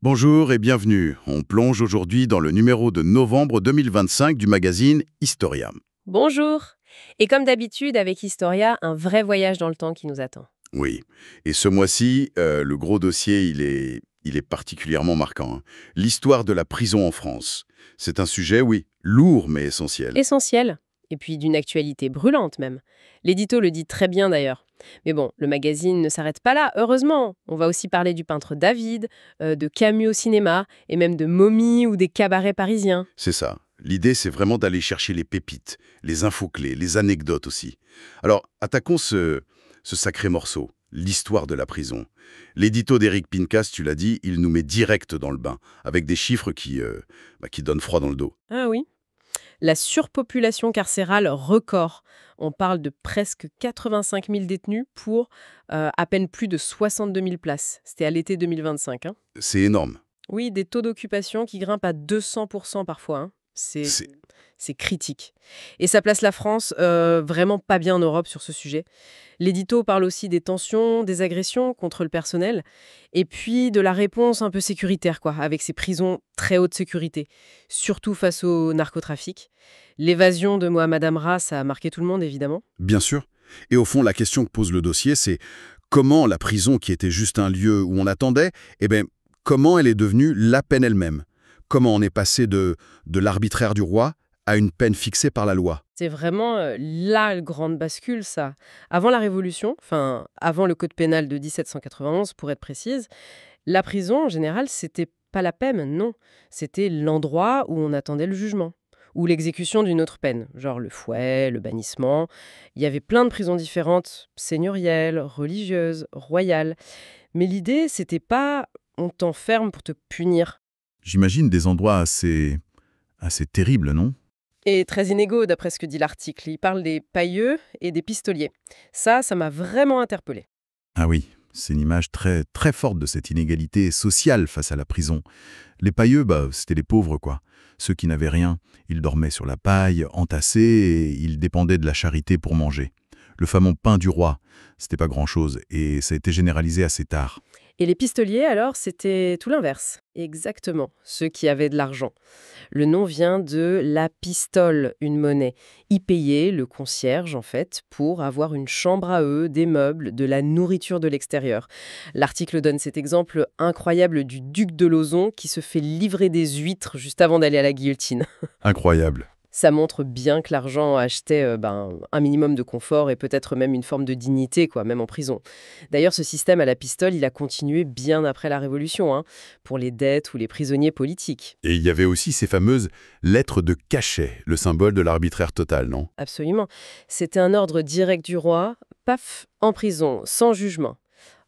Bonjour et bienvenue. On plonge aujourd'hui dans le numéro de novembre 2025 du magazine Historia. Bonjour. Et comme d'habitude, avec Historia, un vrai voyage dans le temps qui nous attend. Oui. Et ce mois-ci, le gros dossier, il est particulièrement marquant, hein. L'histoire de la prison en France. C'est un sujet, oui, lourd mais essentiel. Essentiel. Et puis d'une actualité brûlante même. L'édito le dit très bien d'ailleurs. Mais bon, le magazine ne s'arrête pas là, heureusement. On va aussi parler du peintre David, de Camus au cinéma, et même de momies ou des cabarets parisiens. C'est ça. L'idée, c'est vraiment d'aller chercher les pépites, les infos clés, les anecdotes aussi. Alors, attaquons ce sacré morceau, l'histoire de la prison. L'édito d'Éric Pincas, tu l'as dit, il nous met direct dans le bain, avec des chiffres qui donnent froid dans le dos. Ah oui. La surpopulation carcérale record. On parle de presque 85 000 détenus pour à peine plus de 62 000 places. C'était à l'été 2025, hein. C'est énorme. Oui, des taux d'occupation qui grimpent à 200% parfois, hein. C'est C'est c'est critique. Et ça place la France vraiment pas bien en Europe sur ce sujet. L'édito parle aussi des tensions, des agressions contre le personnel, et puis de la réponse un peu sécuritaire, quoi, avec ces prisons très haute sécurité, surtout face au narcotrafic. L'évasion de Mohamed Amra, ça a marqué tout le monde, évidemment. bien sûr. Et au fond, la question que pose le dossier, c'est comment la prison, qui était juste un lieu où on attendait, comment elle est devenue la peine elle-même? Comment on est passé de l'arbitraire du roi à une peine fixée par la loi? C'est vraiment la grande bascule, ça. Avant la Révolution, enfin, avant le Code pénal de 1791, pour être précise, la prison, en général, c'était pas la peine, non. C'était l'endroit où on attendait le jugement, ou l'exécution d'une autre peine, genre le fouet, le bannissement. Il y avait plein de prisons différentes, seigneurielles, religieuses, royales. Mais l'idée, c'était pas on t'enferme pour te punir. J'imagine des endroits assez terribles, non? Et très inégaux, d'après ce que dit l'article. Il parle des pailleux et des pistoliers. Ça m'a vraiment interpellée. Ah oui, c'est une image très, très forte de cette inégalité sociale face à la prison. Les pailleux, c'était les pauvres, quoi. Ceux qui n'avaient rien, ils dormaient sur la paille, entassés, et ils dépendaient de la charité pour manger. Le fameux pain du roi, c'était pas grand-chose, et ça a été généralisé assez tard. Et les pistoliers, alors, c'était tout l'inverse. Exactement, ceux qui avaient de l'argent. Le nom vient de la pistole, une monnaie. Ils payaient le concierge, en fait, pour avoir une chambre à eux, des meubles, de la nourriture de l'extérieur. L'article donne cet exemple incroyable du duc de Lauzon qui se fait livrer des huîtres juste avant d'aller à la guillotine. Incroyable. Ça montre bien que l'argent achetait un minimum de confort et peut-être même une forme de dignité, quoi, même en prison. D'ailleurs, ce système à la pistole, il a continué bien après la Révolution, hein, pour les dettes ou les prisonniers politiques. Et il y avait aussi ces fameuses lettres de cachet, le symbole de l'arbitraire total, non? Absolument. C'était un ordre direct du roi, paf, en prison, sans jugement.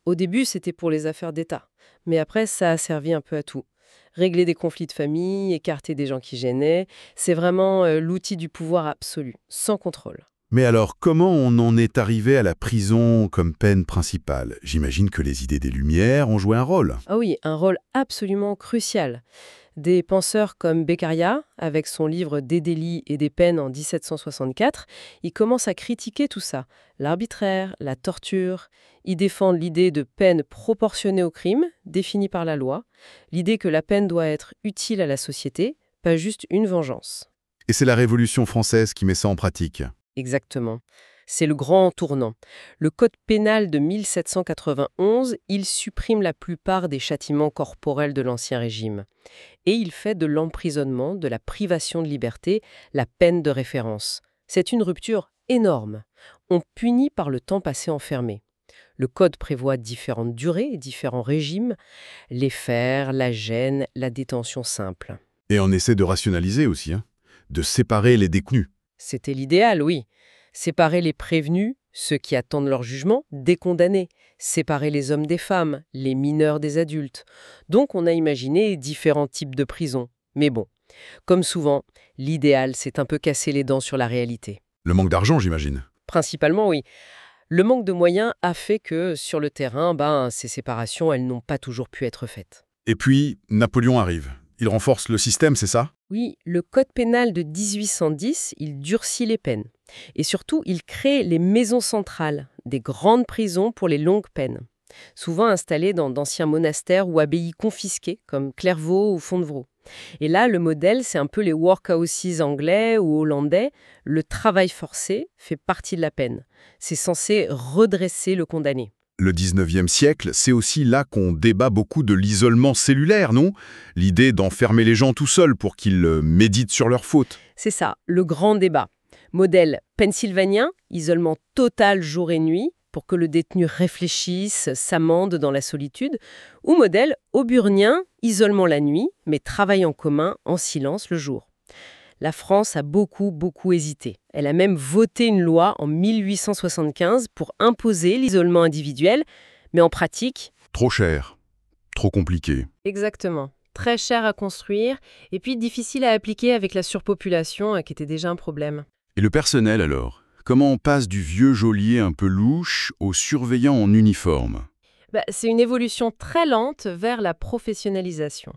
Au début, c'était pour les affaires d'État. Mais après, ça a servi un peu à tout. Régler des conflits de famille, écarter des gens qui gênaient, c'est vraiment l'outil du pouvoir absolu, sans contrôle. Mais alors, comment on en est arrivé à la prison comme peine principale? J'imagine que les idées des Lumières ont joué un rôle. Ah oui, un rôle absolument crucial. Des penseurs comme Beccaria, avec son livre Des délits et des peines en 1764, ils commencent à critiquer tout ça. L'arbitraire, la torture. Ils défendent l'idée de peine proportionnée au crime, définie par la loi. L'idée que la peine doit être utile à la société, pas juste une vengeance. Et c'est la Révolution française qui met ça en pratique. Exactement. C'est le grand tournant. Le Code pénal de 1791, il supprime la plupart des châtiments corporels de l'Ancien Régime. Et il fait de l'emprisonnement, de la privation de liberté, la peine de référence. C'est une rupture énorme. On punit par le temps passé enfermé. Le Code prévoit différentes durées et différents régimes, les fers, la gêne, la détention simple. Et on essaie de rationaliser aussi, hein, de séparer les détenus. C'était l'idéal, oui. Séparer les prévenus, ceux qui attendent leur jugement, des condamnés. Séparer les hommes des femmes, les mineurs des adultes. Donc on a imaginé différents types de prisons. Mais bon, comme souvent, l'idéal, c'est un peu casser les dents sur la réalité. Le manque d'argent, j'imagine. Principalement, oui. Le manque de moyens a fait que, sur le terrain, ces séparations, elles n'ont pas toujours pu être faites. Et puis, Napoléon arrive. Il renforce le système, c'est ça? Oui, le Code pénal de 1810, il durcit les peines. Et surtout, il crée les maisons centrales, des grandes prisons pour les longues peines. souvent installés dans d'anciens monastères ou abbayes confisquées, comme Clairvaux ou Fontevraud. Et là, le modèle, c'est un peu les workhouses anglais ou hollandais. Le travail forcé fait partie de la peine. C'est censé redresser le condamné. Le 19e siècle, c'est aussi là qu'on débat beaucoup de l'isolement cellulaire, non? L'idée d'enfermer les gens tout seuls pour qu'ils méditent sur leurs fautes. C'est ça, le grand débat. Modèle pennsylvanien, isolement total jour et nuit, pour que le détenu réfléchisse, s'amende dans la solitude, ou modèle auburnien, isolement la nuit, mais travail en commun, en silence le jour. La France a beaucoup hésité. Elle a même voté une loi en 1875 pour imposer l'isolement individuel, mais en pratique... Trop cher, trop compliqué. Exactement. Très cher à construire, et puis difficile à appliquer avec la surpopulation qui était déjà un problème. Et le personnel alors? Comment on passe du vieux geôlier un peu louche au surveillant en uniforme? C'est une évolution très lente vers la professionnalisation.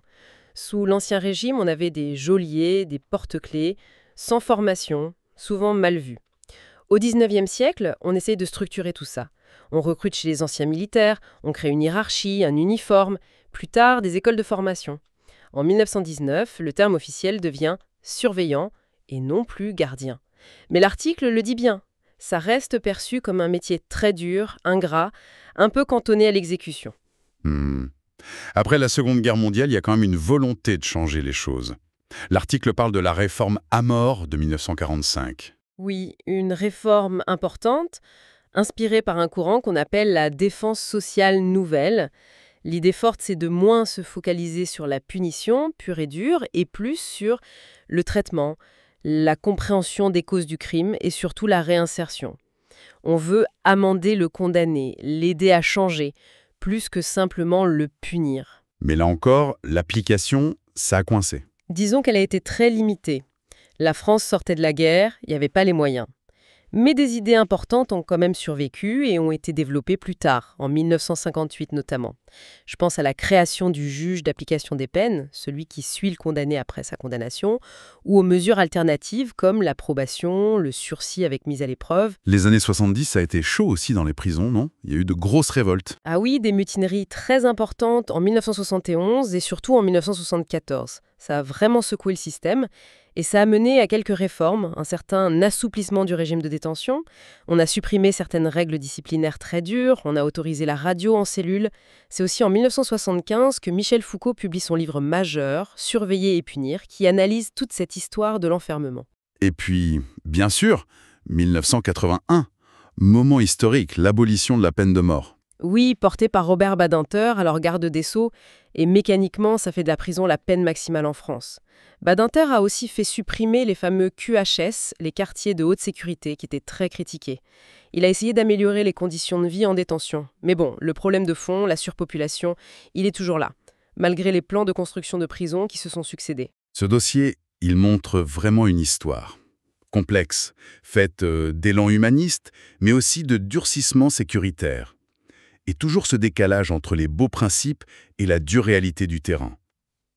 Sous l'Ancien Régime, on avait des geôliers, des porte-clés, sans formation, souvent mal vus. Au XIXe siècle, on essaye de structurer tout ça. On recrute chez les anciens militaires, on crée une hiérarchie, un uniforme, plus tard des écoles de formation. En 1919, le terme officiel devient surveillant et non plus gardien. Mais l'article le dit bien, ça reste perçu comme un métier très dur, ingrat, un peu cantonné à l'exécution. Après la Seconde Guerre mondiale, il y a quand même une volonté de changer les choses. L'article parle de la réforme Amor de 1945. Oui, une réforme importante, inspirée par un courant qu'on appelle la défense sociale nouvelle. L'idée forte, c'est de moins se focaliser sur la punition pure et dure et plus sur le traitement, la compréhension des causes du crime et surtout la réinsertion. On veut amender le condamné, l'aider à changer, plus que simplement le punir. Mais là encore, l'application, ça a coincé. Disons qu'elle a été très limitée. La France sortait de la guerre, il n'y avait pas les moyens. Mais des idées importantes ont quand même survécu et ont été développées plus tard, en 1958 notamment. Je pense à la création du juge d'application des peines, celui qui suit le condamné après sa condamnation, ou aux mesures alternatives comme la probation, le sursis avec mise à l'épreuve. Les années 70, ça a été chaud aussi dans les prisons, non? Il y a eu de grosses révoltes. Ah oui, des mutineries très importantes en 1971 et surtout en 1974. Ça a vraiment secoué le système. Et ça a mené à quelques réformes, un certain assouplissement du régime de détention. On a supprimé certaines règles disciplinaires très dures, on a autorisé la radio en cellule. C'est aussi en 1975 que Michel Foucault publie son livre majeur, Surveiller et punir, qui analyse toute cette histoire de l'enfermement. Et puis, bien sûr, 1981, moment historique, l'abolition de la peine de mort. Oui, porté par Robert Badinter, alors garde des Sceaux, et mécaniquement, ça fait de la prison la peine maximale en France. Badinter a aussi fait supprimer les fameux QHS, les quartiers de haute sécurité, qui étaient très critiqués. Il a essayé d'améliorer les conditions de vie en détention. Mais bon, le problème de fond, la surpopulation, il est toujours là, malgré les plans de construction de prisons qui se sont succédés. Ce dossier, il montre vraiment une histoire complexe, faite d'élan humaniste, mais aussi de durcissement sécuritaire. Et toujours ce décalage entre les beaux principes et la dure réalité du terrain.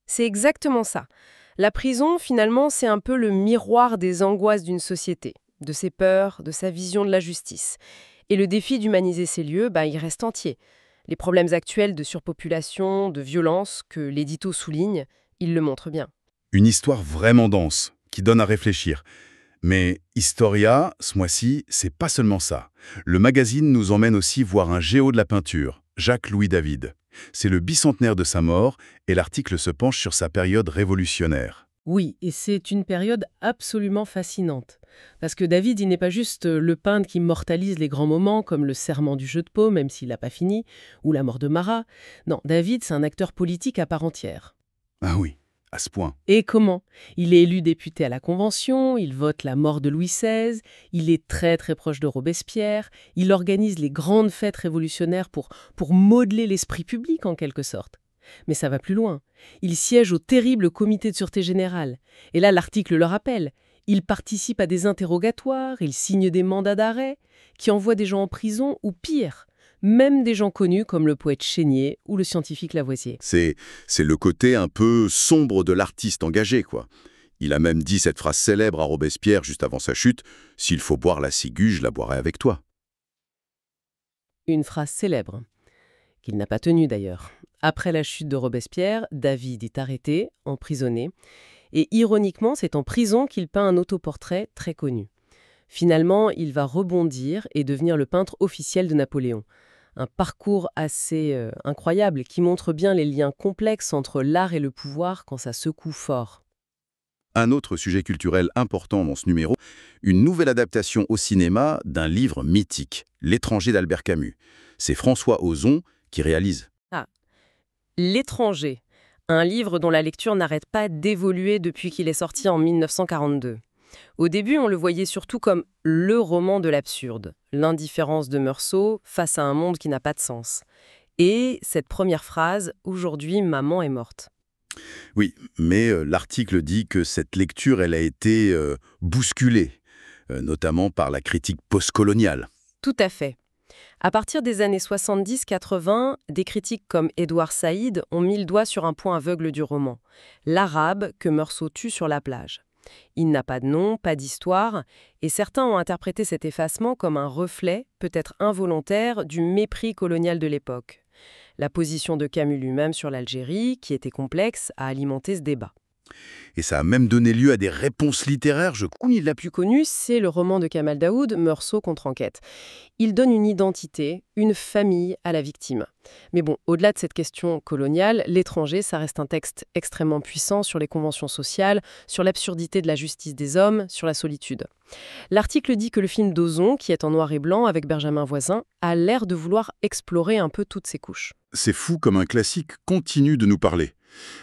C'est exactement ça. La prison, finalement, c'est un peu le miroir des angoisses d'une société, de ses peurs, de sa vision de la justice. Et le défi d'humaniser ces lieux, il reste entier. Les problèmes actuels de surpopulation, de violence que l'édito souligne, il le montre bien. Une histoire vraiment dense, qui donne à réfléchir. Mais Historia, ce mois-ci, c'est pas seulement ça. Le magazine nous emmène aussi voir un géo de la peinture, Jacques-Louis David. C'est le bicentenaire de sa mort et l'article se penche sur sa période révolutionnaire. Oui, et c'est une période absolument fascinante. Parce que David, il n'est pas juste le peintre qui immortalise les grands moments, comme le serment du jeu de paume, même s'il n'a pas fini, ou la mort de Marat. Non, David, c'est un acteur politique à part entière. Ah oui, à ce point. Et comment? Il est élu député à la Convention, il vote la mort de Louis XVI, il est très proche de Robespierre, il organise les grandes fêtes révolutionnaires pour modeler l'esprit public en quelque sorte. Mais ça va plus loin. Il siège au terrible comité de sûreté générale. Et là, l'article le rappelle. Il participe à des interrogatoires, il signe des mandats d'arrêt, qui envoient des gens en prison ou pire, même des gens connus comme le poète Chénier ou le scientifique Lavoisier. C'est le côté un peu sombre de l'artiste engagé, quoi. Il a même dit cette phrase célèbre à Robespierre juste avant sa chute, « S'il faut boire la ciguë, je la boirai avec toi ». Une phrase célèbre. qu'il n'a pas tenu d'ailleurs. Après la chute de Robespierre, David est arrêté, emprisonné, et ironiquement, c'est en prison qu'il peint un autoportrait très connu. Finalement, il va rebondir et devenir le peintre officiel de Napoléon. Un parcours assez incroyable qui montre bien les liens complexes entre l'art et le pouvoir quand ça secoue fort. Un autre sujet culturel important dans ce numéro, une nouvelle adaptation au cinéma d'un livre mythique, L'étranger d'Albert Camus. C'est François Ozon qui réalise. L'étranger, un livre dont la lecture n'arrête pas d'évoluer depuis qu'il est sorti en 1942. Au début, on le voyait surtout comme le roman de l'absurde, l'indifférence de Meursault face à un monde qui n'a pas de sens. Et cette première phrase, « Aujourd'hui, maman est morte ». Oui, mais l'article dit que cette lecture, elle a été bousculée, notamment par la critique postcoloniale. Tout à fait. À partir des années 70-80, des critiques comme Édouard Saïd ont mis le doigt sur un point aveugle du roman, l'arabe que Meursault tue sur la plage. Il n'a pas de nom, pas d'histoire, et certains ont interprété cet effacement comme un reflet, peut-être involontaire, du mépris colonial de l'époque. La position de Camus lui-même sur l'Algérie, qui était complexe, a alimenté ce débat. Et ça a même donné lieu à des réponses littéraires, je crois. Oui, la plus connue, c'est le roman de Kamal Daoud, Meursault contre enquête. Il donne une identité, une famille à la victime. Mais bon, au-delà de cette question coloniale, L'étranger, ça reste un texte extrêmement puissant sur les conventions sociales, sur l'absurdité de la justice des hommes, sur la solitude. L'article dit que le film d'Ozon, qui est en noir et blanc avec Benjamin Voisin, a l'air de vouloir explorer un peu toutes ces couches. C'est fou comme un classique continue de nous parler.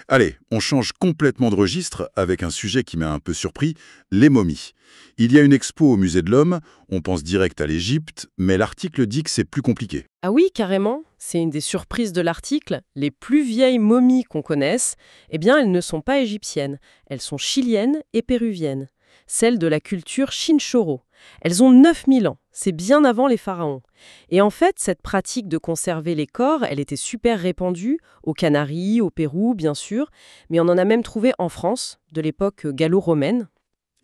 Allez, on change complètement de registre avec un sujet qui m'a un peu surpris, les momies. Il y a une expo au Musée de l'Homme, on pense direct à l'Égypte, mais l'article dit que c'est plus compliqué. Ah oui, carrément, c'est une des surprises de l'article. Les plus vieilles momies qu'on connaisse, eh bien, elles ne sont pas égyptiennes, elles sont chiliennes et péruviennes. Celles de la culture Chinchorro. Elles ont 9000 ans, c'est bien avant les pharaons. Et en fait, cette pratique de conserver les corps, elle était super répandue, aux Canaries, au Pérou, bien sûr, mais on en a même trouvé en France, de l'époque gallo-romaine.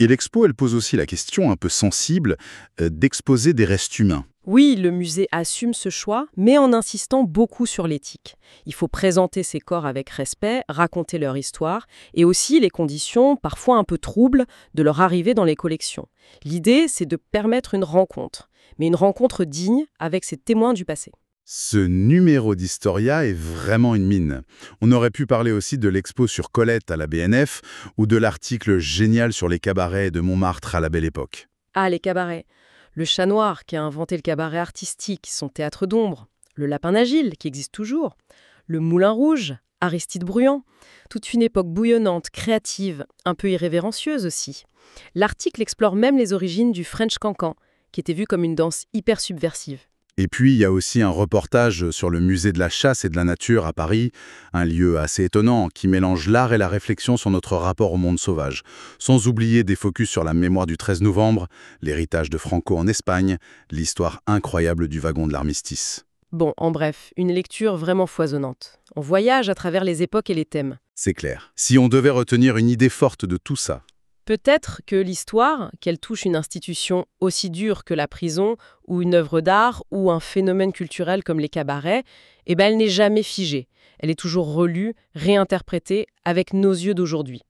Et l'expo, elle pose aussi la question un peu sensible d'exposer des restes humains. Oui, le musée assume ce choix, mais en insistant beaucoup sur l'éthique. Il faut présenter ces corps avec respect, raconter leur histoire, et aussi les conditions, parfois un peu troubles, de leur arrivée dans les collections. L'idée, c'est de permettre une rencontre, mais une rencontre digne avec ces témoins du passé. Ce numéro d'Historia est vraiment une mine. On aurait pu parler aussi de l'expo sur Colette à la BNF, ou de l'article génial sur les cabarets de Montmartre à la Belle Époque. Ah, les cabarets. Le Chat Noir, qui a inventé le cabaret artistique, son théâtre d'ombre. Le Lapin d'Agile, qui existe toujours. Le Moulin Rouge, Aristide Bruand. Toute une époque bouillonnante, créative, un peu irrévérencieuse aussi. L'article explore même les origines du French Cancan, qui était vu comme une danse hyper subversive. Et puis, il y a aussi un reportage sur le musée de la chasse et de la nature à Paris, un lieu assez étonnant qui mélange l'art et la réflexion sur notre rapport au monde sauvage, sans oublier des focus sur la mémoire du 13 novembre, l'héritage de Franco en Espagne, l'histoire incroyable du wagon de l'armistice. Bon, en bref, une lecture vraiment foisonnante. On voyage à travers les époques et les thèmes. C'est clair. Si on devait retenir une idée forte de tout ça, Peut-être que l'histoire, qu'elle touche une institution aussi dure que la prison, ou une œuvre d'art, ou un phénomène culturel comme les cabarets, elle n'est jamais figée. Elle est toujours relue, réinterprétée avec nos yeux d'aujourd'hui.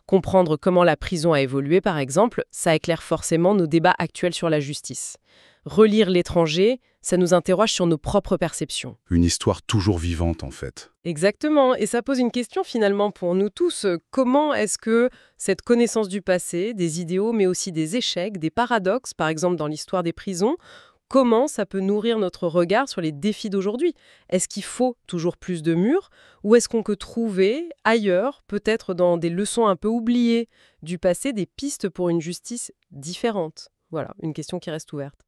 Comprendre comment la prison a évolué, par exemple, ça éclaire forcément nos débats actuels sur la justice. Relire L'étranger, ça nous interroge sur nos propres perceptions. une histoire toujours vivante en fait. Exactement, et ça pose une question finalement pour nous tous. Comment est-ce que cette connaissance du passé, des idéaux, mais aussi des échecs, des paradoxes, par exemple dans l'histoire des prisons, comment ça peut nourrir notre regard sur les défis d'aujourd'hui? Est-ce qu'il faut toujours plus de murs, ou est-ce qu'on peut trouver ailleurs, peut-être dans des leçons un peu oubliées du passé, des pistes pour une justice différente? Voilà, une question qui reste ouverte.